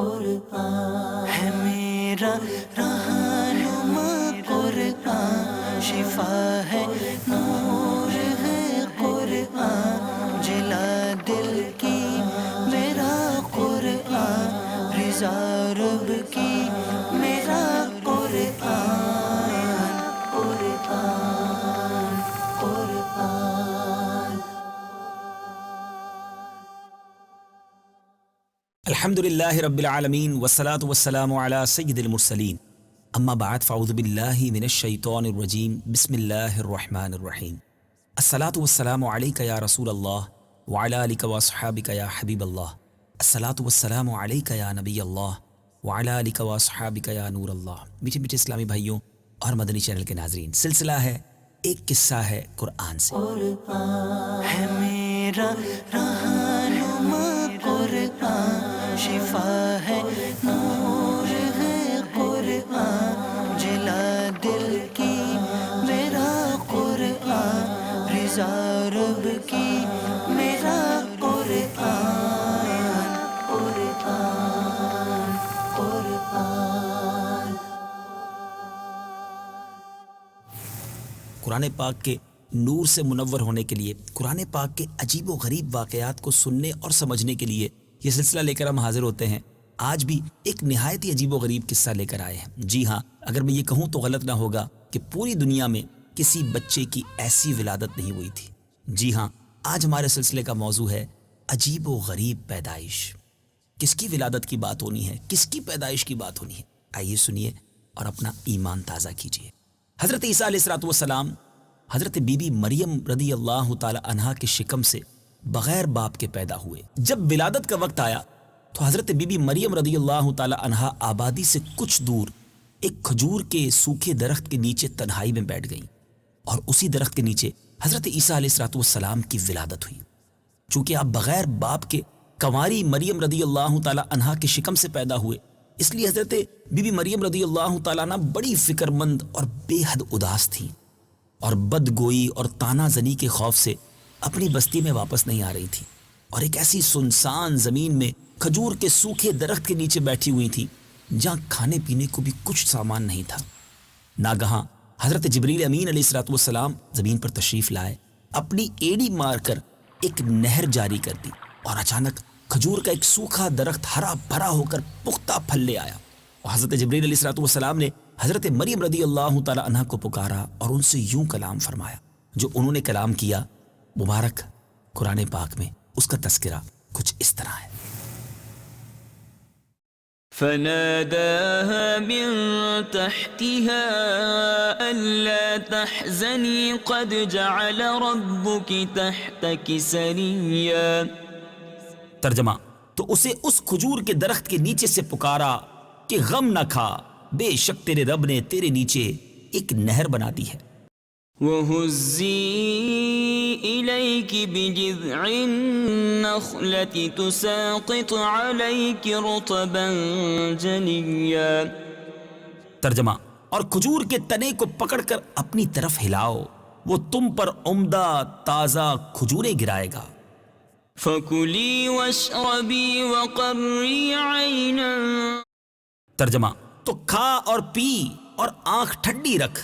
قرآن ہے میرا رہنما قرآن، شفا ہے نور ہے قرآن، جلا دل کی میرا قرآن، رضا رب کی میرا قرآن، قرآن قرآن۔ الحمدللہ رب العالمین والصلاة والسلام علی سید المرسلین، اما بعد فاعوذ باللہ من الشیطان الرجیم، بسم اللہ الرحمن الرحیم۔ الصلاة والسلام علیک یا رسول اللہ وعلی آلک واصحابک یا حبیب اللہ، الصلاة والسلام علیک یا نبی اللہ وعلی آلک واصحابک یا نور اللہ۔ میٹھے میٹھے اسلامی بھائیوں اور مدنی چینل کے ناظرین، سلسلہ ہے ایک قصہ ہے قرآن سے۔ قرآن ہے میرا رہنما قرآن، شفا ہے نور ہے قرآن، جلا دل کی میرا قرآن، رضا رب کی میرا قرآن، قرآن قرآن۔ قرآن پاک کے نور سے منور ہونے کے لیے، قرآن پاک کے عجیب و غریب واقعات کو سننے اور سمجھنے کے لیے یہ سلسلہ لے کر ہم حاضر ہوتے ہیں۔ آج بھی ایک نہایت ہی عجیب و غریب قصہ لے کر آئے ہیں۔ جی ہاں، اگر میں یہ کہوں تو غلط نہ ہوگا کہ پوری دنیا میں کسی بچے کی ایسی ولادت نہیں ہوئی تھی۔ جی ہاں، آج ہمارے سلسلے کا موضوع ہے عجیب و غریب پیدائش۔ کس کی ولادت کی بات ہونی ہے، کس کی پیدائش کی بات ہونی ہے، آئیے سنیے اور اپنا ایمان تازہ کیجیے۔ حضرت عیسیٰ علیہ السلام حضرت بی بی مریم رضی اللہ تعالی عنہا کے شکم سے بغیر باپ کے پیدا ہوئے۔ جب ولادت کا وقت آیا تو حضرت بی بی مریم رضی اللہ تعالی عنہا آبادی سے کچھ دور ایک کھجور کے سوکھے درخت کے نیچے تنہائی میں بیٹھ گئیں، اور اسی درخت کے نیچے حضرت عیسیٰ علیہ السلام کی ولادت ہوئی۔ چونکہ آپ بغیر باپ کے کنواری مریم رضی اللہ تعالی عنہا کے شکم سے پیدا ہوئے، اس لیے حضرت بی بی مریم رضی اللہ تعالی عنہ بڑی فکر مند اور بے حد اداس تھیں، اور بدگوئی اور تانا زنی کے خوف سے اپنی بستی میں واپس نہیں آ رہی تھی، اور ایک ایسی سنسان زمین میں کھجور کے سوکھے درخت کے نیچے بیٹھی ہوئی تھی جہاں کھانے پینے کو بھی کچھ سامان نہیں تھا۔ ناگہاں حضرت جبریل امین علیہ السلام زمین پر تشریف لائے، اپنی ایڑی مار کر ایک نہر جاری کر دی، اور اچانک کھجور کا ایک سوکھا درخت ہرا بھرا ہو کر پختہ پھل لے آیا، اور حضرت جبریل علیہ السلام نے حضرت مریم رضی اللہ تعالی عنہ کو پکارا اور ان سے یوں کلام فرمایا۔ جو انہوں نے کلام کیا مبارک قرآن پاک میں اس کا تذکرہ کچھ اس طرح ہے۔ فناداها من تحتها ألا تحزني قد جعل ربك تحتك سريا۔ ترجمہ، تو اسے اس کھجور کے درخت کے نیچے سے پکارا کہ غم نہ کھا، بے شک تیرے رب نے تیرے نیچے ایک نہر بنا دی ہے۔ وَهُزِّي إِلَيْكِ بِجِذْعِ النَّخْلَةِ تُسَاقِطْ عَلَيْكِ رُطَبًا جَنِيًّا۔ ترجمہ، اور کھجور کے تنے کو پکڑ کر اپنی طرف ہلاؤ، وہ تم پر عمدہ تازہ کھجوریں گرائے گا۔ فَكُلِي وَاشْرَبِي وَقَرِّي عَيْنًا۔ ترجمہ، تو کھا اور پی اور آنکھ ٹھنڈی رکھ۔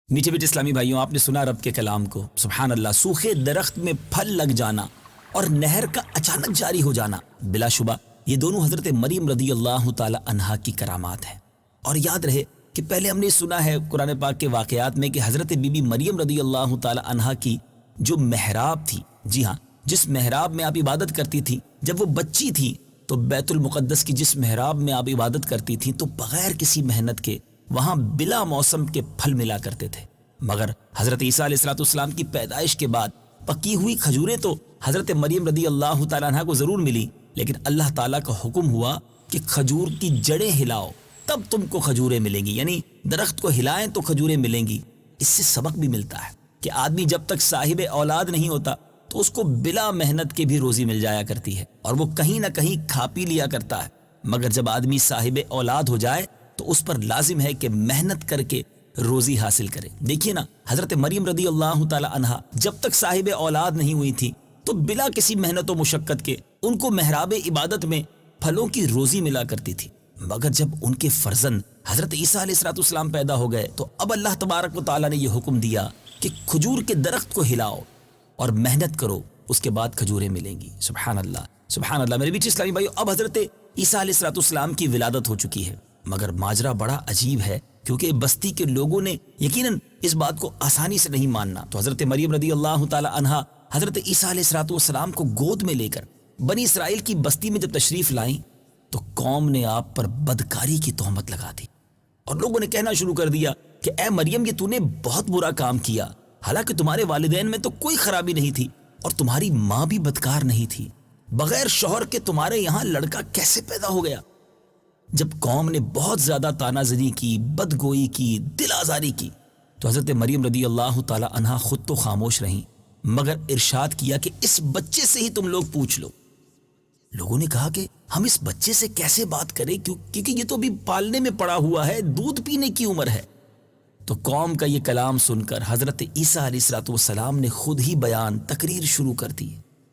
میٹھے میٹھے اسلامی بھائیوں، آپ نے سنا رب کے کلام کو، سبحان اللہ، سوکھے درخت میں پھل لگ جانا اور نہر کا اچانک جاری ہو جانا، بلا شبہ یہ دونوں حضرت مریم رضی اللہ تعالی عنہا کی کرامات ہیں۔ اور یاد رہے کہ پہلے ہم نے سنا ہے قرآن پاک کے واقعات میں کہ حضرت بی بی مریم رضی اللہ تعالی عنہا کی جو محراب تھی، جی ہاں، جس محراب میں آپ عبادت کرتی تھی جب وہ بچی تھی، تو بیت المقدس کی جس محراب میں آپ عبادت کرتی تھی تو بغیر کسی محنت کے وہاں بلا موسم کے پھل ملا کرتے تھے۔ مگر حضرت عیسیٰ علیہ السلام کی پیدائش کے بعد پکی ہوئی کھجوریں تو حضرت مریم رضی اللہ تعالیٰ عنہ کو ضرور ملی، لیکن اللہ تعالیٰ کا حکم ہوا کہ کھجور کی جڑیں ہلاؤ تب تم کو کھجوریں ملیں گی، یعنی درخت کو ہلائیں تو کھجوریں ملیں گی۔ اس سے سبق بھی ملتا ہے کہ آدمی جب تک صاحب اولاد نہیں ہوتا تو اس کو بلا محنت کے بھی روزی مل جایا کرتی ہے، اور وہ کہیں نہ کہیں کھا پی لیا کرتا ہے، مگر جب آدمی صاحب اولاد ہو جائے تو اس پر لازم ہے کہ محنت کر کے روزی حاصل کرے۔ دیکھیے نا، حضرت مریم رضی اللہ تعالی عنہا جب تک صاحب اولاد نہیں ہوئی تھی تو بلا کسی محنت و مشقت کے ان کو محراب عبادت میں پھلوں کی روزی ملا کرتی تھی، مگر جب ان کے فرزند حضرت عیسیٰ علیہ السلام پیدا ہو گئے تو اب اللہ تبارک و تعالیٰ نے یہ حکم دیا کہ کھجور کے درخت کو ہلاؤ اور محنت کرو، اس کے بعد کھجوریں ملیں گی۔ سبحان اللہ، سبحان اللہ۔ میرے بیچ اسلامی بھائیو، اب حضرت عیسیٰ علیہ السلام کی ولادت ہو چکی ہے، مگر ماجرا بڑا عجیب ہے کیونکہ بستی کے لوگوں نے یقیناً اس بات کو آسانی سے نہیں ماننا۔ تو حضرت مریم رضی اللہ تعالی عنہا حضرت عیسیٰ علیہ السلام کو گود میں لے کر بنی اسرائیل کی بستی میں جب تشریف لائیں تو قوم نے آپ پر بدکاری کی تہمت لگا دی، اور لوگوں نے کہنا شروع کر دیا کہ اے مریم، یہ تو نے بہت برا کام کیا، حالانکہ تمہارے والدین میں تو کوئی خرابی نہیں تھی اور تمہاری ماں بھی بدکار نہیں تھی، بغیر شوہر کے تمہارے یہاں لڑکا کیسے پیدا ہو گیا؟ جب قوم نے بہت زیادہ تانا زنی کی، بدگوئی کی، دل آزاری کی تو حضرت مریم رضی اللہ تعالی عنہا خود تو خاموش رہیں، مگر ارشاد کیا کہ اس بچے سے ہی تم لوگ پوچھ لو۔ لوگوں نے کہا کہ ہم اس بچے سے کیسے بات کریں کیونکہ یہ تو ابھی پالنے میں پڑا ہوا ہے، دودھ پینے کی عمر ہے۔ تو قوم کا یہ کلام سن کر حضرت عیسیٰ علیہ السلام نے خود ہی بیان تقریر شروع کر دی۔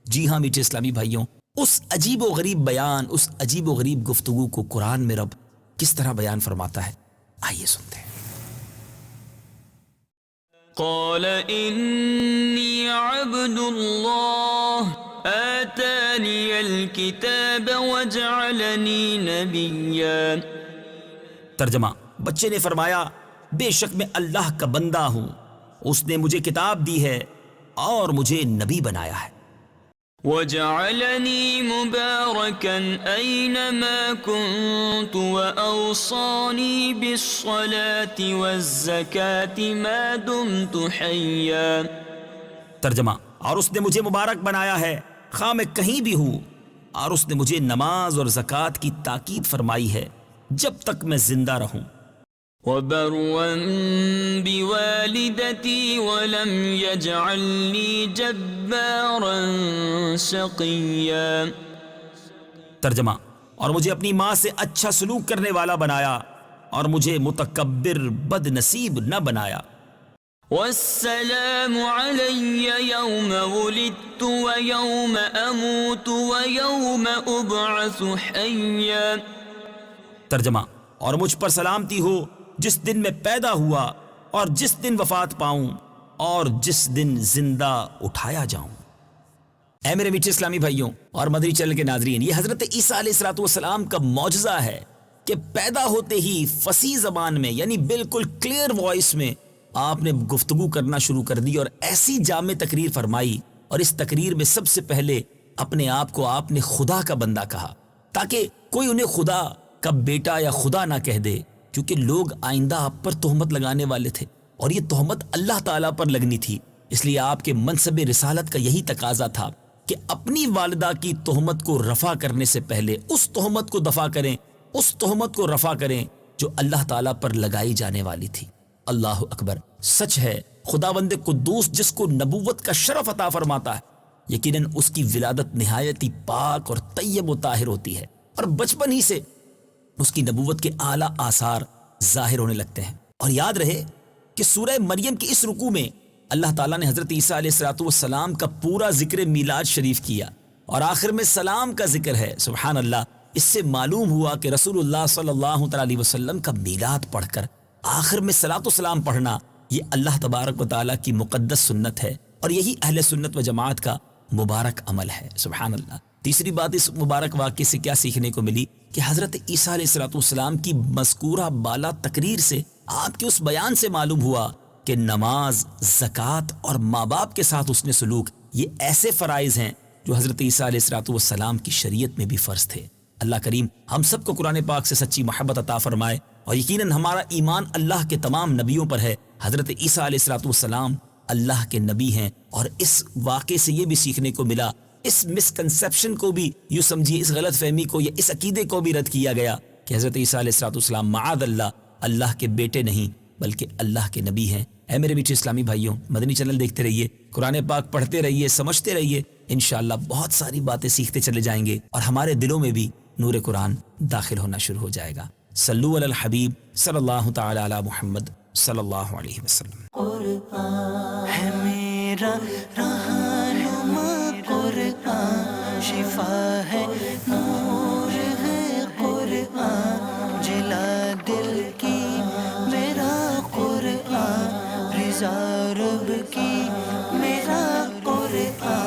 جی ہاں میٹھے اسلامی بھائیوں، اس عجیب و غریب بیان، اس عجیب و غریب گفتگو کو قرآن میں رب کس طرح بیان فرماتا ہے، آئیے سنتے ہیں۔ قال إني عبد الله آتاني الكتاب وجعلني نبيا۔ ترجمہ، بچے نے فرمایا بے شک میں اللہ کا بندہ ہوں، اس نے مجھے کتاب دی ہے اور مجھے نبی بنایا ہے۔ وجعلني مباركا أينما كنت وأوصاني بالصلاة والزكاة ما دمت حيا۔ ترجمہ، اور اس نے مجھے مبارک بنایا ہے خواہ میں کہیں بھی ہوں، اور اس نے مجھے نماز اور زکوٰۃ کی تاکید فرمائی ہے جب تک میں زندہ رہوں۔ وبرا بوالدتي ولم يجعلني جبارا شقيا۔ ترجمہ، اور مجھے اپنی ماں سے اچھا سلوک کرنے والا بنایا اور مجھے متکبر بد نصیب نہ بنایا۔ والسلام علي يوم ولدت ويوم أموت ويوم أبعث حيا۔ ترجمہ، اور مجھ پر سلامتی ہو جس دن میں پیدا ہوا اور جس دن وفات پاؤں اور جس دن زندہ اٹھایا جاؤں۔ اے میرے میٹھے اسلامی بھائیوں اور مدنی چینل کے ناظرین، یہ حضرت عیسیٰ علیہ السلام کا معجزہ ہے کہ پیدا ہوتے ہی فصیح زبان میں، یعنی بالکل کلیئر وائس میں آپ نے گفتگو کرنا شروع کر دی اور ایسی جامع تقریر فرمائی، اور اس تقریر میں سب سے پہلے اپنے آپ کو آپ نے خدا کا بندہ کہا تاکہ کوئی انہیں خدا کا بیٹا یا خدا نہ کہہ دے، کیونکہ لوگ آئندہ آپ پر تہمت لگانے والے تھے اور یہ تہمت اللہ تعالیٰ پر لگنی تھی۔ اس لیے آپ کے منصب رسالت کا یہی تقاضا تھا کہ اپنی والدہ کی تہمت کو رفع کرنے سے پہلے اس تہمت کو دفع کریں، اس تہمت کو رفع کریں جو اللہ تعالیٰ پر لگائی جانے والی تھی۔ اللہ اکبر، سچ ہے خداوند قدوس جس کو نبوت کا شرف عطا فرماتا ہے، یقیناً اس کی ولادت نہایت ہی پاک اور طیب و طاہر ہوتی ہے، اور بچپن ہی سے اس کی نبوت کے اعلیٰ آثار ظاہر ہونے لگتے ہیں۔ اور یاد رہے کہ سورہ مریم کی اس رکوع میں اللہ تعالیٰ نے حضرت عیسیٰ علیہ السلام کا پورا ذکر میلاد شریف کیا اور آخر میں سلام کا ذکر ہے۔ سبحان اللہ، اس سے معلوم ہوا کہ رسول اللہ صلی اللہ علیہ وسلم کا میلاد پڑھ کر آخر میں صلاۃ و سلام پڑھنا یہ اللہ تبارک و تعالیٰ کی مقدس سنت ہے، اور یہی اہل سنت و جماعت کا مبارک عمل ہے۔ سبحان اللہ۔ تیسری بات اس مبارک واقعے سے کیا سیکھنے کو ملی کہ حضرت عیسیٰ علیہ السلام کی مذکورہ بالا تقریر سے، آپ کے اس بیان سے معلوم ہوا کہ نماز، زکوٰۃ اور ماں باپ کے ساتھ اس نے سلوک، یہ ایسے فرائض ہیں جو حضرت عیسیٰ علیہ السلام کی شریعت میں بھی فرض تھے۔ اللہ کریم ہم سب کو قرآن پاک سے سچی محبت عطا فرمائے، اور یقیناً ہمارا ایمان اللہ کے تمام نبیوں پر ہے۔ حضرت عیسیٰ علیہ السلام اللہ کے نبی ہیں، اور اس واقعے سے یہ بھی سیکھنے کو ملا، اس مسکنسیپشن کو بھی یوں سمجھیے، اس غلط فہمی کو یا اس عقیدے کو بھی رد کیا گیا کہ حضرت عیسیٰ علیہ السلام معاذ اللہ کے بیٹے نہیں بلکہ اللہ کے نبی ہیں۔ اے میرے میٹھے اسلامی بھائیوں، مدنی چینل دیکھتے رہیے، قرآن پاک پڑھتے رہیے، سمجھتے رہیے، انشاءاللہ بہت ساری باتیں سیکھتے چلے جائیں گے اور ہمارے دلوں میں بھی نور قرآن داخل ہونا شروع ہو جائے گا۔ صلو علی الحبیب صلی اللہ تعالی علی محمد صلی اللہ علیہ وسلم۔ قرآن ہے میرا رہنما، قرآن شفا ہے، نور ہے دل کی میرا قرآن، رضا رب کی میرا قرآن.